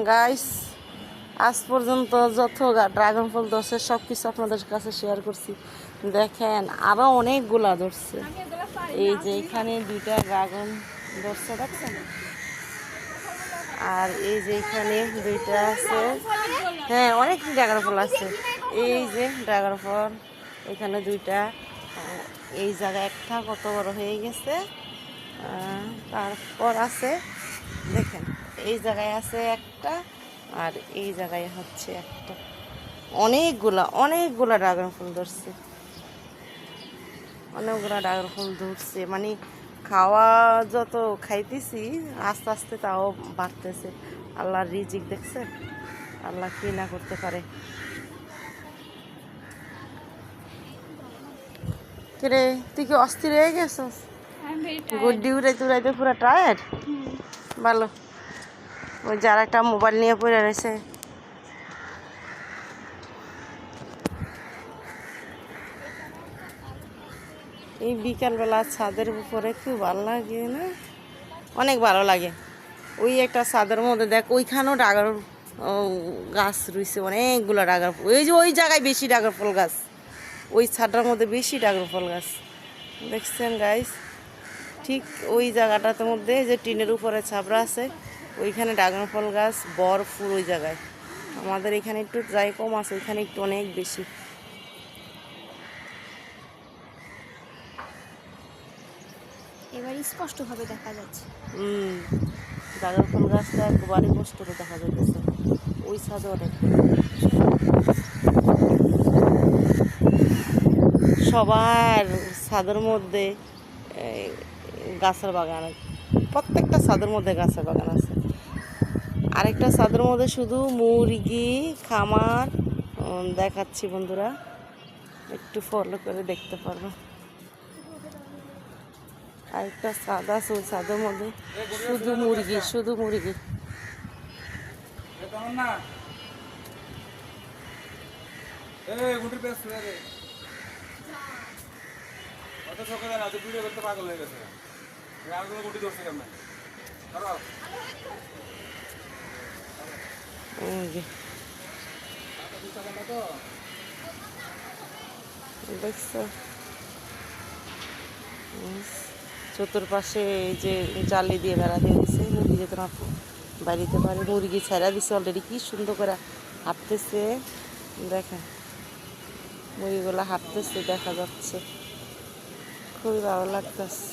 Guys, আজ পর্যন্ত যত ড্রাগন ফল ধরছে সব কিছু আপনাদের কাছে শেয়ার করছি। দেখেন আরো অনেকগুলা ধরছে। এই যে এখানে দুইটা ড্রাগন ধরছে, দেখছেন? আর এই যে এখানে দুইটা আছে। হ্যাঁ, অনেক ড্রাগন ফল আছে। এই যে ড্রাগন ফল এখানে দুইটা। এই জায়গায় একটা কত বড় হয়ে গেছে। তারপর আছে, দেখেন এই জায়গায় আছে একটা, আর এই জায়গায় হচ্ছে একটা। অনেকগুলা ড্রাগন ফল ধরছে, অনেকগুলা ড্রাগন ফল ধরছে। মানে খাওয়া যত খাইতেছি আস্তে আস্তে তাও বাড়তেছে। আল্লাহর রিজিক দেখছেন, আল্লাহ কি না করতে পারে। কিরে, তুই কি অস্থির হয়ে গেছিস? গুড্ডি উড়াইতে উড়াইতে পুরো টায়ার্ড। ভালো, ওই যার একটা মোবাইল নিয়ে পড়ে রয়েছে। এই বিকালবেলা ছাদের উপরে খুব ভালো লাগে না? অনেক ভালো লাগে। ওই একটা ছাদের মধ্যে দেখ, ওইখানেও ডাগার গাছ রয়েছে, অনেকগুলো ডাগার। ওই যে ওই জায়গায় বেশি ডাগার ফল গাছ, ওই ছাদটার মধ্যে বেশি ডাগার ফল গাছ। দেখছেন গাইস, ঠিক ওই জায়গাটার মধ্যে যে টিনের উপরে ছাবড়া আছে, ওইখানে ড্রাগন ফল গাছ ভরপুর ওই জায়গায়। আমাদের এখানে একটু যাই কম আছে, ওইখানে একটু অনেক বেশি। এবার স্পষ্টভাবে দেখা যাচ্ছে। ড্রাগন ফল গাছটা একবারই কষ্ট করে দেখা যাচ্ছে। ওই ছাদে অনেক, সবার ছাদের মধ্যে গাছের বাগান, প্রত্যেকটা ছাদের মধ্যে গাছের বাগান আছে। আরেকটা ছাদের মধ্যে শুধু মুরগি খামার দেখাচ্ছি বন্ধুরা, একটু ফলো করে দেখতে পারবো। আরেকটা ছাদ আছে, ওই ছাদের মধ্যে শুধু মুরগি, শুধু মুরগি। দেখছো, চতুর্পাশে এই যে জালি দিয়ে বেড়া দিয়ে দিচ্ছে, মুরগি যেতে না বাড়িতে পারে। মুরগি ছেড়া দিচ্ছে অলরেডি, কি সুন্দর করে হাঁটতেছে। দেখেন মুরগিগুলো হাঁটতেছে, দেখা যাচ্ছে, খুবই ভালো লাগতেছে।